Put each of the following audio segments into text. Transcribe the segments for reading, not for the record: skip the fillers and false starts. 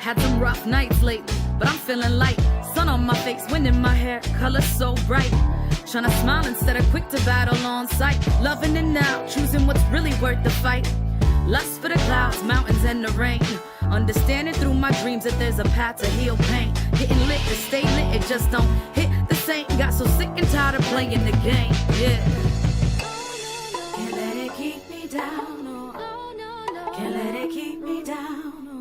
Had some rough nights lately, but I'm feeling light. Sun on my face, wind in my hair, color so bright. Tryna smile instead of quick to battle on sight. Loving it now, choosing what's really worth the fight. Lust for the clouds, mountains, and the rain. Understanding through my dreams that there's a path to heal pain. Getting lit to stay lit, it just don't hit the same. Got so sick and tired of playing the game, yeah. Can't let it keep me down, no. Can't let it keep me down, no.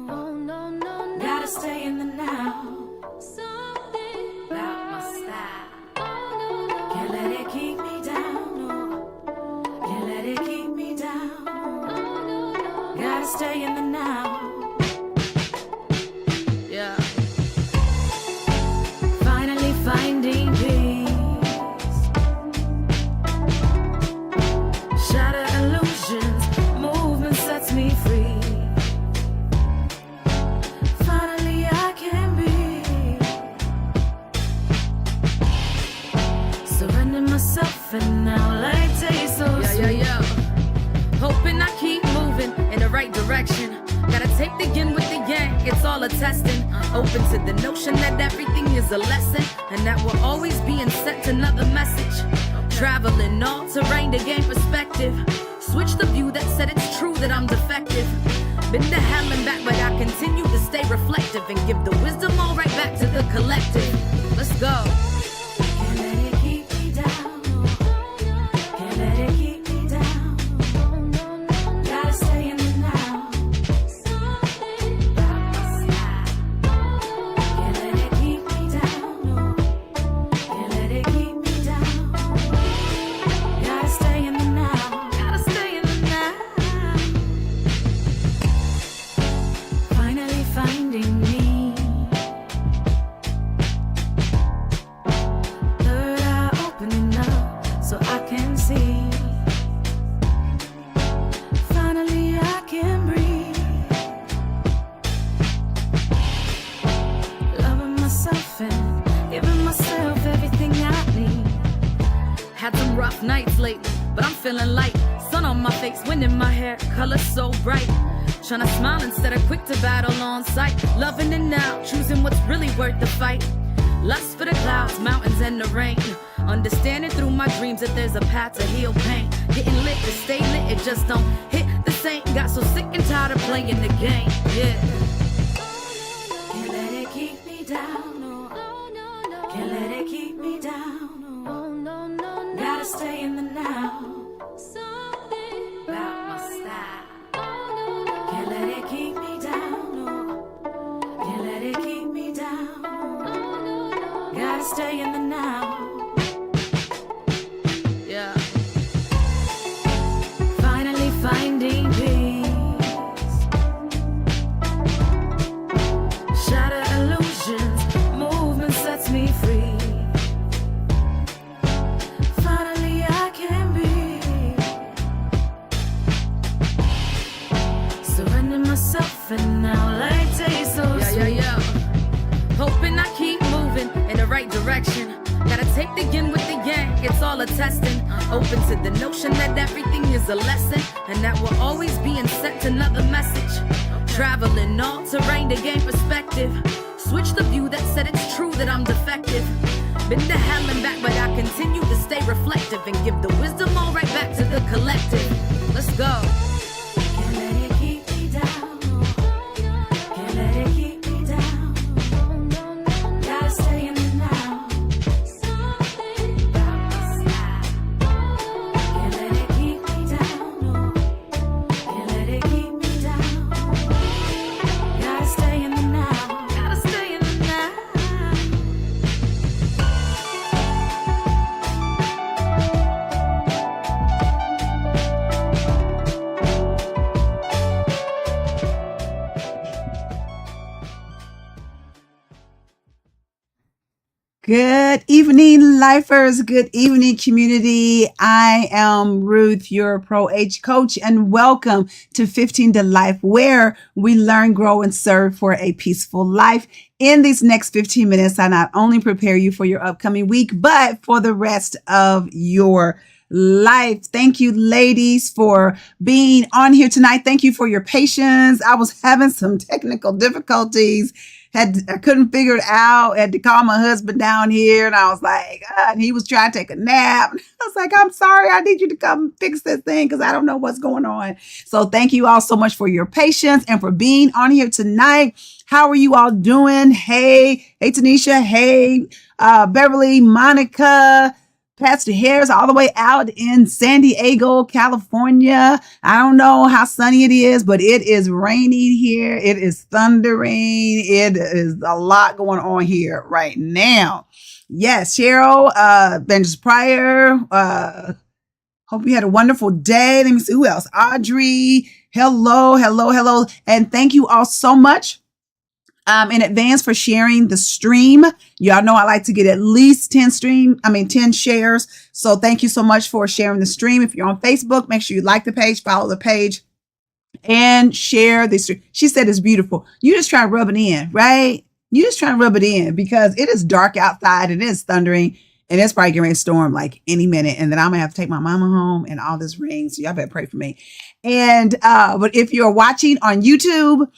Gotta stay in the now. Something about my style. Can't let it keep me down, no. Can't let it keep me down, no. Gotta stay in the now. Yeah. Finally finding peace. Shatter illusions, movement sets me free. Finally I can be. Surrender myself and now life tastes so sweet. Yeah. Hoping I keep moving in the right direction. Gotta take the yin with the yang, it's all a testing. Open to the notion that everything is a lesson, and that we're always being sent another message. Traveling all terrain to gain perspective. Switch the view that said it's true that I'm defective. Been to hell and back, but I continue to stay reflective and give the wisdom all right back to the collective. Let's go. Can't let it keep me down. Can't let it keep me down. Gotta stay in the now. Something about my style. Can't let it keep me down. Can't let it keep me down. Gotta stay in the now. Gotta stay in the now. Finally finding me. Third eye opening up so I can see. Finally I can breathe. Loving myself and giving myself everything I need. Had some rough nights lately, but I'm feeling light. Sun on my face, wind in my hair, color so bright. Tryna smile instead of quick to battle on sight. Loving it now, choosing what's really worth the fight. Lust for the clouds, mountains, and the rain. Understanding through my dreams that there's a path to heal pain. Getting lit to stay lit, it just don't hit the same. Got so sick and tired of playing the game, yeah. Can't let it keep me down, no. Can't let it keep me down, no. Gotta stay in the now. Something about my style. Can't let it keep me down, no. Can't let it keep me down, no. Gotta stay in the now. Yeah. Finally finding peace. Shatter illusions, movement sets me free. Finally I can be. Surrender myself and now life tastes so sweet. Yeah. Hoping I keep moving in the right direction. Gotta take the yin with the yang, it's all a testing. Open to the notion that everything is a lesson, and that we're always being sent another message. Traveling all terrain to gain perspective. Switch the view that said it's true that I'm defective. Been to hell and back, but I continue to stay reflective and give the wisdom all right back to the collective. Let's go. Can't let it keep me down. Can't let it keep me down. Gotta stay in the now. Something about my style. Can't let it keep me down. Can't let it keep me down. Gotta stay in the now. Gotta stay in the now. Good evening, lifers. Good evening, community. I am Ruth, your Pro Age Coach, and welcome to 15 to Life, where we learn, grow, and serve for a peaceful life. In these next 15 minutes, I not only prepare you for your upcoming week, but for the rest of your life. Thank you, ladies, for being on here tonight. Thank you for your patience. I was having some technical difficulties. I couldn't figure it out. Had to call my husband down here, and I was like, and he was trying to take a nap. I was like, I'm sorry. I need you to come fix this thing because I don't know what's going on. So thank you all so much for your patience and for being on here tonight. How are you all doing? Hey, Tanisha. Hey, Beverly, Monica, Pastor Harris, all the way out in San Diego, California. I don't know how sunny it is, but it is raining here. It is thundering. It is a lot going on here right now. Yes, Cheryl, Benjamin Pryor, hope you had a wonderful day. Let me see who else. Audrey, hello. And thank you all so much in advance for sharing the stream. Y'all know I like to get at least 10 shares. So thank you so much for sharing the stream. If you're on Facebook, make sure you like the page, follow the page, and share this. She said it's beautiful. You just try to rub it in, right? You just try to rub it in because it is dark outside and it is thundering and it's probably getting ready to storm like any minute. And then I'm gonna have to take my mama home and all this rain. So y'all better pray for me. And, but if you're watching on YouTube,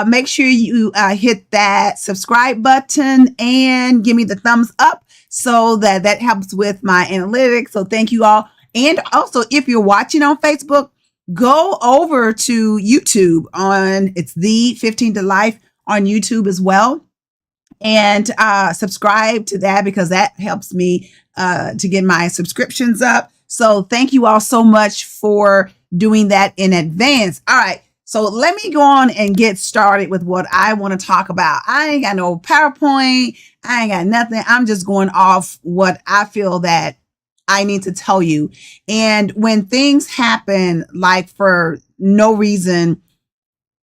make sure you hit that subscribe button and give me the thumbs up so that helps with my analytics. So thank you all. And also, if you're watching on Facebook, go over to YouTube it's the 15 to Life on YouTube as well. And subscribe to that because that helps me to get my subscriptions up. So thank you all so much for doing that in advance. All right. So let me go on and get started with what I want to talk about. I ain't got no PowerPoint. I ain't got nothing. I'm just going off what I feel that I need to tell you. And when things happen, like for no reason,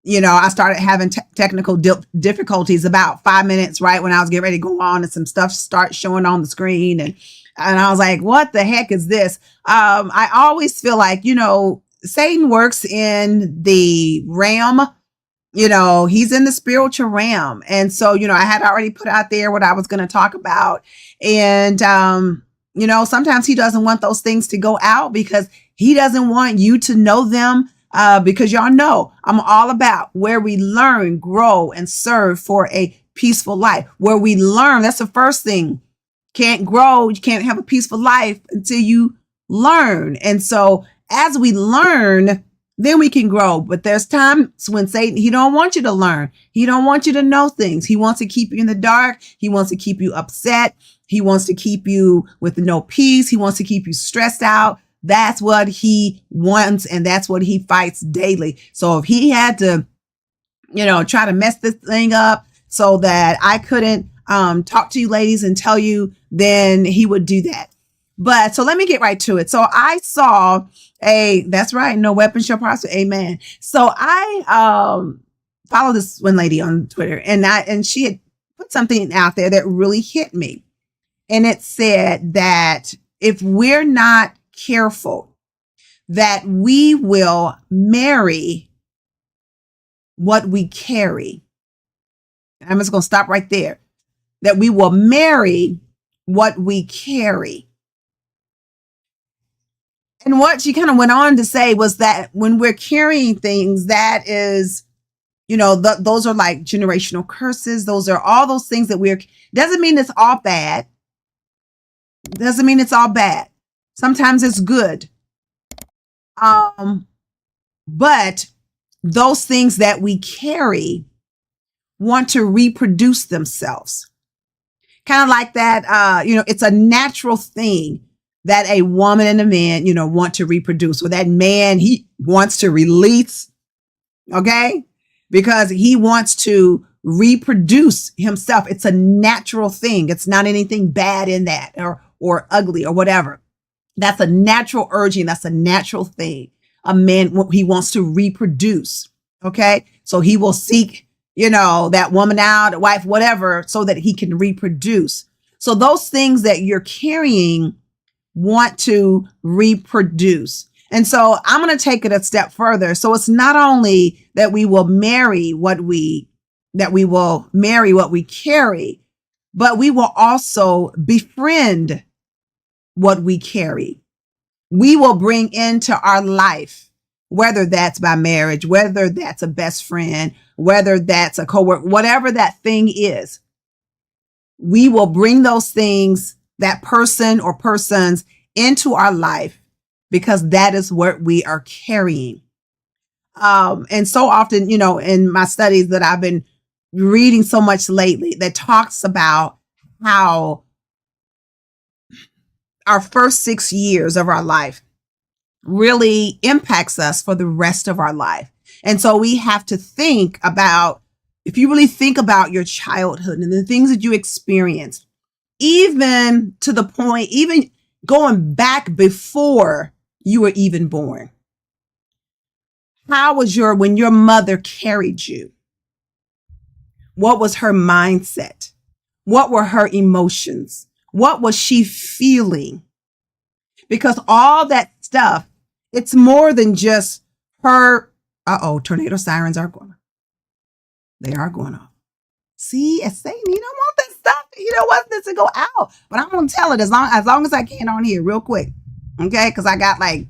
I started having technical difficulties about 5 minutes, right when I was getting ready to go on and some stuff start showing on the screen. And I was like, what the heck is this? I always feel like, Satan works in the realm, he's in the spiritual realm. And so, I had already put out there what I was going to talk about. And, sometimes he doesn't want those things to go out because he doesn't want you to know them. Because y'all know I'm all about where we learn, grow, and serve for a peaceful life. Where we learn, that's the first thing. Can't grow, you can't have a peaceful life until you learn. And so as we learn, then we can grow. But there's times when Satan, he don't want you to learn. He don't want you to know things. He wants to keep you in the dark. He wants to keep you upset. He wants to keep you with no peace. He wants to keep you stressed out. That's what he wants, and that's what he fights daily. So if he had to, try to mess this thing up so that I couldn't talk to you ladies and tell you, then he would do that. But so let me get right to it. So I saw that's right, no weapon shall prosper. Amen. So I follow this one lady on Twitter, and she had put something out there that really hit me. And it said that if we're not careful, that we will marry what we carry. I'm just going to stop right there. That we will marry what we carry. And what she kind of went on to say was that when we're carrying things, that is, those are like generational curses. Those are all those things that doesn't mean it's all bad. Doesn't mean it's all bad. Sometimes it's good. But those things that we carry want to reproduce themselves. Kind of like that, it's a natural thing that a woman and a man, want to reproduce. Or that man, he wants to release, okay? Because he wants to reproduce himself. It's a natural thing. It's not anything bad in that or ugly or whatever. That's a natural urging. That's a natural thing. A man, he wants to reproduce. Okay. So he will seek, that woman out, a wife, whatever, so that he can reproduce. So those things that you're carrying want to reproduce. And so I'm going to take it a step further. So it's not only that we will marry what we carry, but we will also befriend what we carry. we will bring into our life, whether that's by marriage, whether that's a best friend, whether that's a coworker, whatever that thing is, we will bring those things, that person or persons, into our life because that is what we are carrying. And so often, in my studies that I've been reading so much lately, that talks about how our first 6 years of our life really impacts us for the rest of our life. And so we have to think about, if you really think about your childhood and the things that you experienced, even to the point, even going back before you were even born. How was when your mother carried you? What was her mindset? What were her emotions? What was she feeling? Because all that stuff, it's more than just her. Tornado sirens are going off. They are going off. See, it's saying you don't want this stuff. You don't want this to go out. But I'm going to tell it as long as I can on here real quick. Okay? Because I got like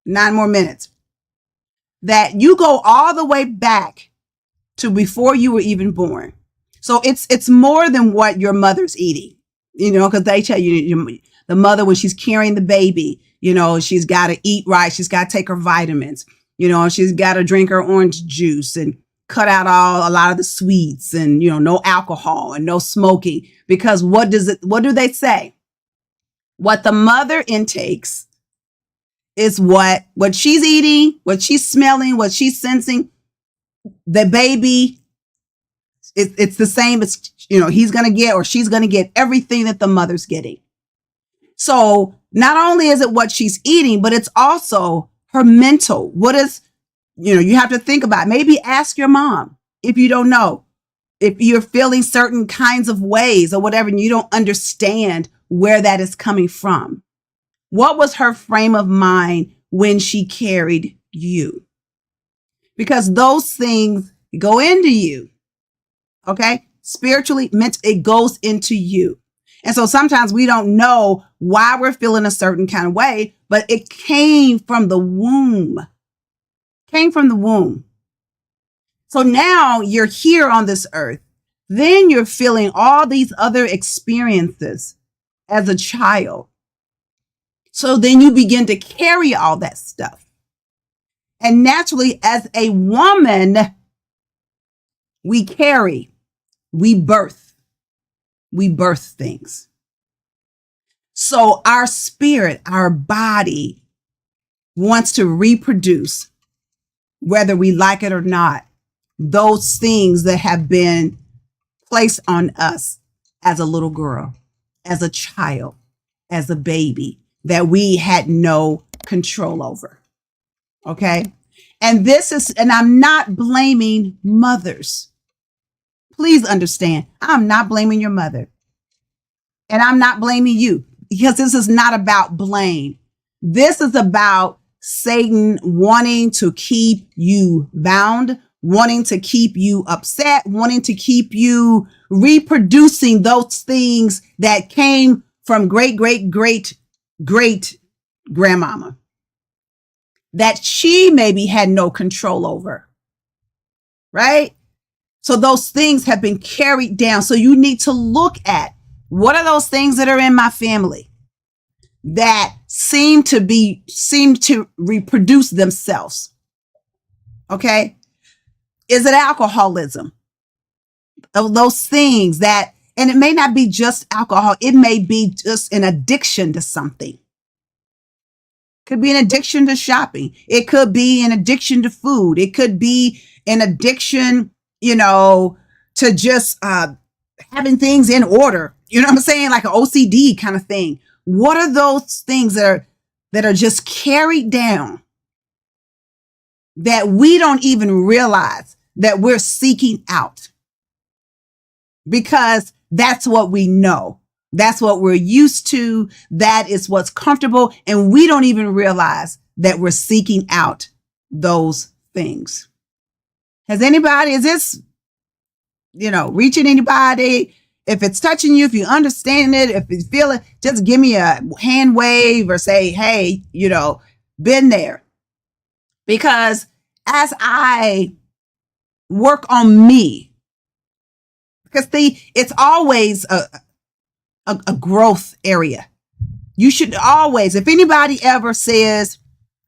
9 more minutes. That you go all the way back to before you were even born. So it's more than what your mother's eating, because they tell you the mother, when she's carrying the baby, she's got to eat right. She's got to take her vitamins, she's got to drink her orange juice and cut out a lot of the sweets and, no alcohol and no smoking, because what do they say? What the mother intakes is what she's eating, what she's smelling, what she's sensing. The baby, it's the same as, he's going to get, or she's going to get everything that the mother's getting. So not only is it what she's eating, but it's also her mental. What is, you have to think about, maybe ask your mom if you don't know, if you're feeling certain kinds of ways or whatever, and you don't understand where that is coming from. What was her frame of mind when she carried you? Because those things go into you. Okay? Spiritually, it goes into you. And so sometimes we don't know why we're feeling a certain kind of way, but it came from the womb. So now you're here on this earth. Then you're feeling all these other experiences as a child. So then you begin to carry all that stuff. And naturally, as a woman, we birth things. So our spirit, our body wants to reproduce, whether we like it or not, those things that have been placed on us as a little girl, as a child, as a baby, that we had no control over. Okay? And I'm not blaming mothers. Please understand, I'm not blaming your mother. And I'm not blaming you, because this is not about blame. This is about Satan wanting to keep you bound, wanting to keep you upset, wanting to keep you reproducing those things that came from great grandmama that she maybe had no control over, right? So those things have been carried down. So you need to look at, what are those things that are in my family that seem to reproduce themselves? Okay. Is it alcoholism? Those things that, and it may not be just alcohol. It may be just an addiction to something. Could be an addiction to shopping. It could be an addiction to food. It could be an addiction, to just having things in order. You know what I'm saying? Like an OCD kind of thing. What are those things that are just carried down that we don't even realize that we're seeking out? Because that's what we know. That's what we're used to. That is what's comfortable. And we don't even realize that we're seeking out those things. Is this, reaching anybody? If it's touching you, if you understand it, if you feel it, just give me a hand wave or say, hey, been there. Because as I work on me, because it's always a growth area. You should always, if anybody ever says,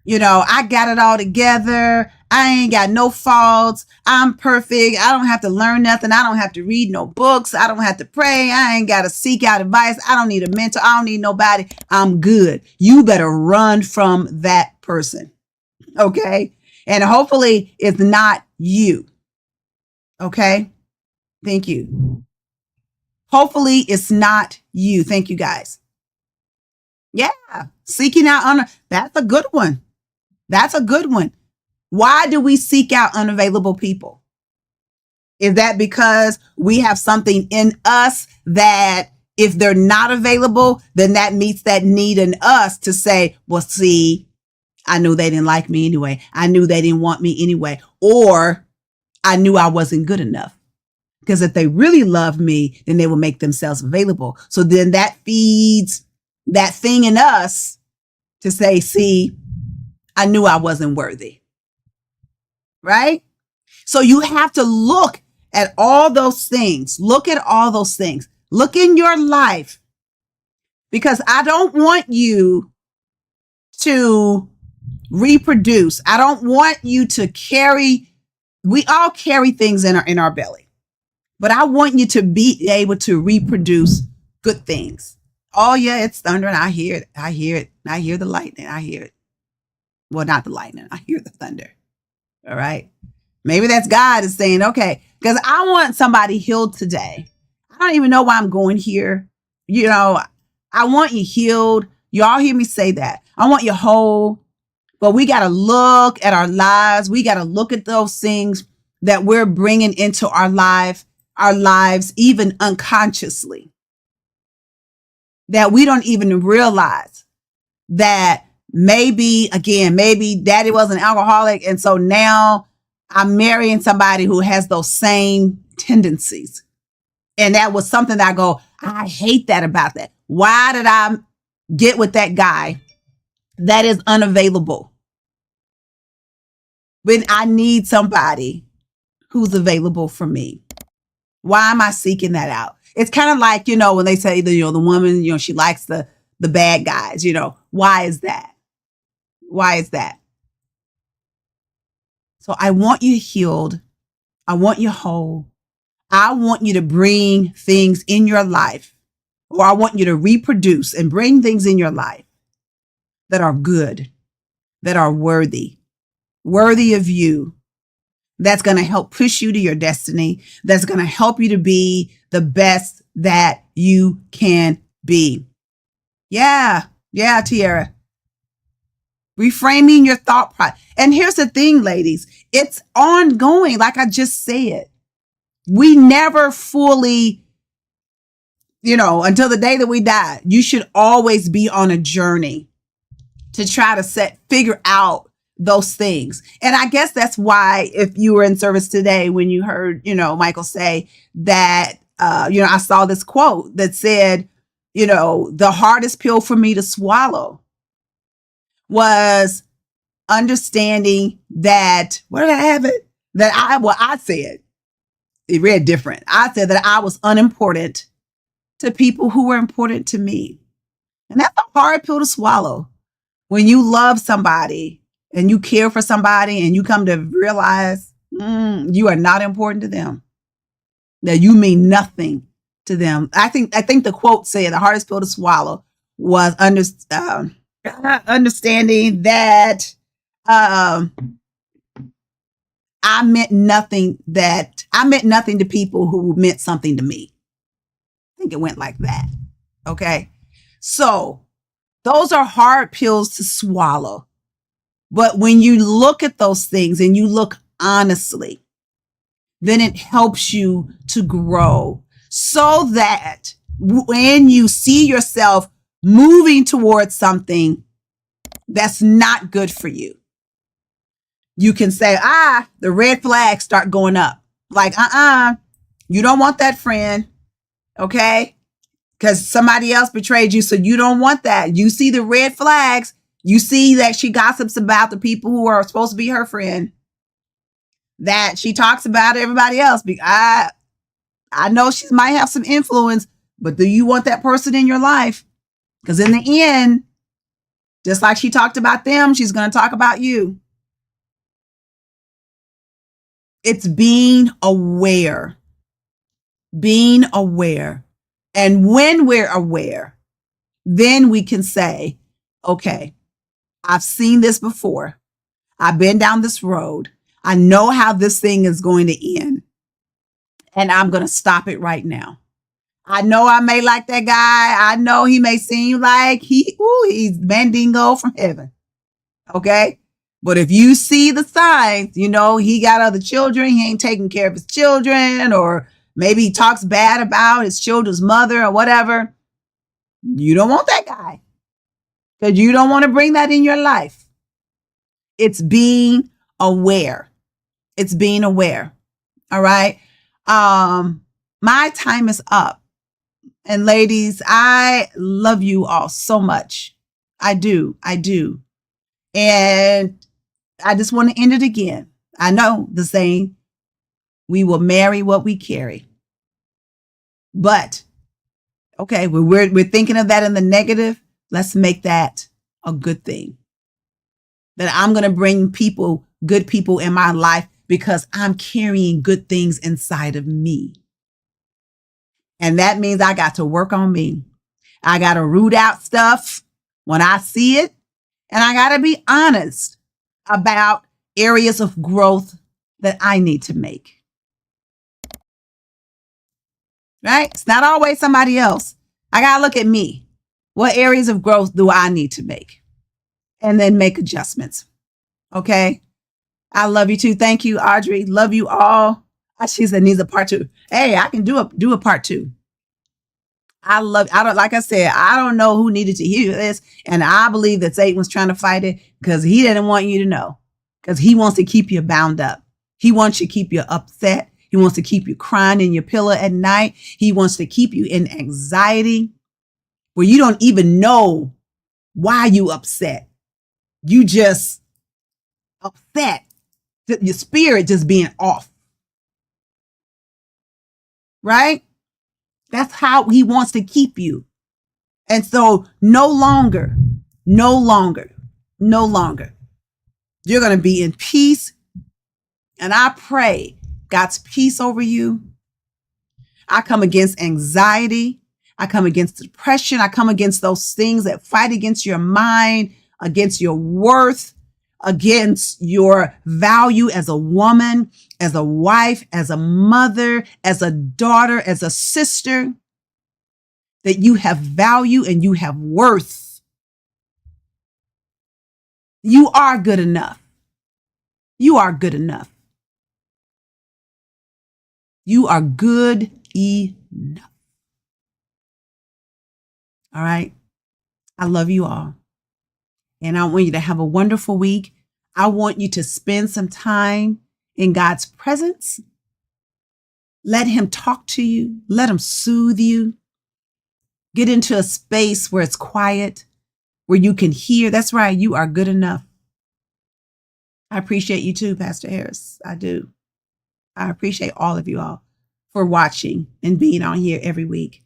I got it all together, I ain't got no faults, I'm perfect, I don't have to learn nothing, I don't have to read no books, I don't have to pray, I ain't got to seek out advice, I don't need a mentor, I don't need nobody, I'm good. You better run from that person, okay? And hopefully it's not you, okay? Thank you. Hopefully it's not you. Thank you, guys. Yeah, seeking out honor, that's a good one. That's a good one. Why do we seek out unavailable people? Is that because we have something in us that if they're not available, then that meets that need in us to say, well, see, I knew they didn't like me anyway. I knew they didn't want me anyway. Or I knew I wasn't good enough. Because if they really love me, then they will make themselves available. So then that feeds that thing in us to say, see, I knew I wasn't worthy. Right? So you have to look at all those things. Look at all those things. Look in your life. Because I don't want you to reproduce. I don't want you to carry. We all carry things in our belly. But I want you to be able to reproduce good things. Oh, yeah, it's thundering. I hear it. I hear it. I hear the lightning. I hear it. Well, not the lightning. I hear the thunder. All right. Maybe that's God is saying, okay, because I want somebody healed today. I don't even know why I'm going here. I want you healed. You all hear me say that. I want you whole. But we got to look at our lives. We got to look at those things that we're bringing into our lives, even unconsciously, that we don't even realize that maybe daddy was an alcoholic. And so now I'm marrying somebody who has those same tendencies. And that was something that I go, I hate that about that. Why did I get with that guy that is unavailable when I need somebody who's available for me? Why am I seeking that out? It's kind of like, when they say the woman, she likes the bad guys, why is that? Why is that? So I want you healed. I want you whole. I want you to bring things in your life, or I want you to reproduce and bring things in your life that are good, that are worthy of you, that's going to help push you to your destiny, that's going to help you to be the best that you can be. Yeah, Tiara. Reframing your thought process. And here's the thing, ladies, it's ongoing. Like I just said, we never fully, until the day that we die, you should always be on a journey to try to figure out those things. And I guess that's why, if you were in service today, when you heard, Michael say that, I saw this quote that said, the hardest pill for me to swallow was understanding that, where did I have it? I said, it read different. I said that I was unimportant to people who were important to me. And that's a hard pill to swallow. When you love somebody and you care for somebody and you come to realize you are not important to them, that you mean nothing to them. I think the quote said the hardest pill to swallow was understanding that I meant nothing to people who meant something to me. I think it went like that. Okay. So those are hard pills to swallow. But when you look at those things and you look honestly, then it helps you to grow, so that when you see yourself moving towards something that's not good for you, you can say, the red flags start going up. Like, you don't want that friend. Okay? Because somebody else betrayed you. So you don't want that. You see the red flags. You see that she gossips about the people who are supposed to be her friend. That she talks about everybody else. I know she might have some influence, but do you want that person in your life? Because in the end, just like she talked about them, she's going to talk about you. It's being aware. Being aware. And when we're aware, then we can say, okay, I've seen this before. I've been down this road. I know how this thing is going to end. And I'm going to stop it right now. I know I may like that guy. I know he may seem like he's Mandingo from heaven. Okay. But if you see the signs, he got other children. He ain't taking care of his children, or maybe he talks bad about his children's mother or whatever. You don't want that guy, because you don't want to bring that in your life. It's being aware. It's being aware. All right. My time is up. And ladies, I love you all so much. I do. And I just want to end it again. I know the saying, we will marry what we carry. But, okay, we're thinking of that in the negative. Let's make that a good thing. That I'm going to bring good people in my life because I'm carrying good things inside of me. And that means I got to work on me. I got to root out stuff when I see it. And I got to be honest about areas of growth that I need to make. Right? It's not always somebody else. I got to look at me. What areas of growth do I need to make? And then make adjustments. Okay? I love you too. Thank you, Audrey. Love you all. She said needs a part 2. Hey, I can do a part 2. Like I said, I don't know who needed to hear this. And I believe that Satan was trying to fight it because he didn't want you to know, because he wants to keep you bound up. He wants to keep you upset. He wants to keep you crying in your pillow at night. He wants to keep you in anxiety where you don't even know why you upset. You just upset. Your spirit just being off. Right? That's how he wants to keep you. And so no longer, you're going to be in peace. And I pray God's peace over you. I come against anxiety. I come against depression. I come against those things that fight against your mind, against your worth, against your value as a woman, as a wife, as a mother, as a daughter, as a sister, that you have value and you have worth. You are good enough. You are good enough. You are good enough. All right. I love you all. And I want you to have a wonderful week. I want you to spend some time in God's presence. Let him talk to you. Let him soothe you. Get into a space where it's quiet, where you can hear. That's right. You are good enough. I appreciate you too, Pastor Harris. I do. I appreciate all of you all for watching and being on here every week.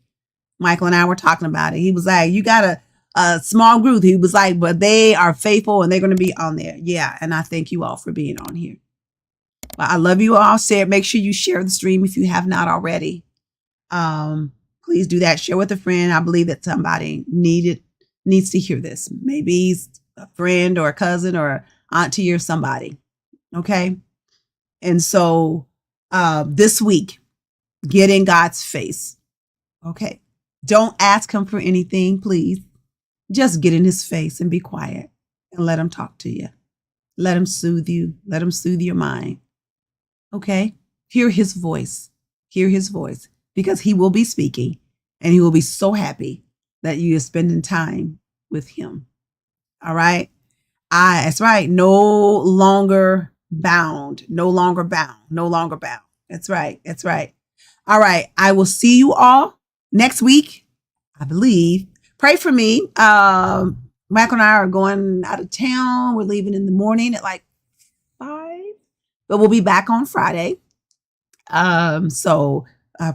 Michael and I were talking about it. He was like, you got a small group. He was like, but they are faithful and they're going to be on there. Yeah. And I thank you all for being on here. Well, I love you all. Make sure you share the stream if you have not already. Please do that. Share with a friend. I believe that somebody needs to hear this. Maybe it's a friend or a cousin or auntie or somebody. Okay. And so this week, get in God's face. Okay. Don't ask him for anything, please. Just get in his face and be quiet and let him talk to you. Let him soothe you. Let him soothe your mind. Okay. Hear his voice. Hear his voice, because he will be speaking and he will be so happy that you are spending time with him. All right. That's right. No longer bound. No longer bound. No longer bound. That's right. That's right. All right. I will see you all next week, I believe, pray for me. Michael and I are going out of town. We're leaving in the morning at like 5, but we'll be back on Friday. So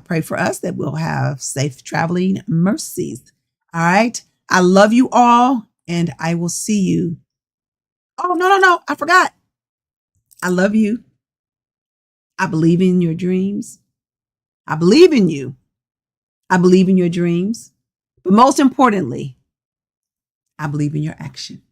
pray for us that we'll have safe traveling mercies. All right. I love you all, and I will see you. Oh, no. I forgot. I love you. I believe in your dreams. I believe in you. I believe in your dreams. But most importantly, I believe in your action,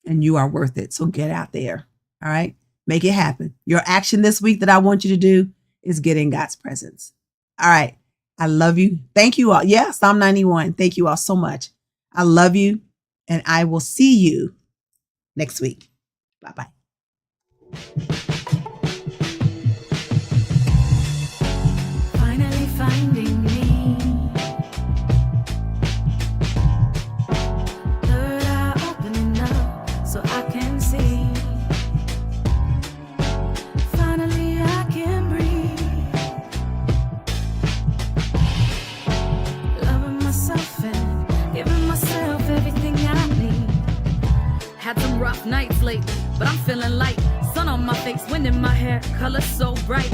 and you are worth it. So get out there. All right. Make it happen. Your action this week that I want you to do is get in God's presence. All right. I love you. Thank you all. Yeah, Psalm 91. Thank you all so much. I love you, and I will see you next week. Bye-bye. Finally finding me. Third eye opening up so I can see. Finally I can breathe. Loving myself and giving myself everything I need. Had some rough nights lately, but I'm feeling light. Sun on my face, wind in my hair, color so bright.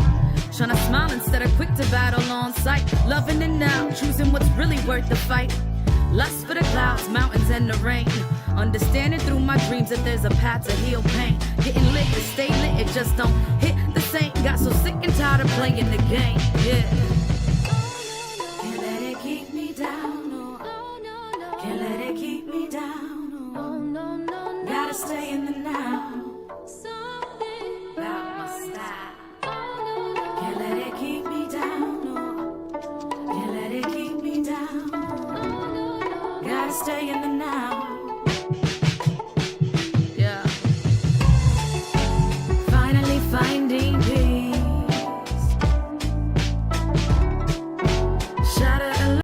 Tryna smile instead of quick to battle on sight. Loving it now, choosing what's really worth the fight. Lust for the clouds, mountains, and the rain. Understanding through my dreams that there's a path to heal pain. Getting lit to stay lit, it just don't hit the same. Got so sick and tired of playing the game, yeah. Can't let it keep me down, no. Can't let it keep me down, no. Gotta stay in the now. About my style. Can't let it keep me down, no. Can't let it keep me down. Gotta stay in the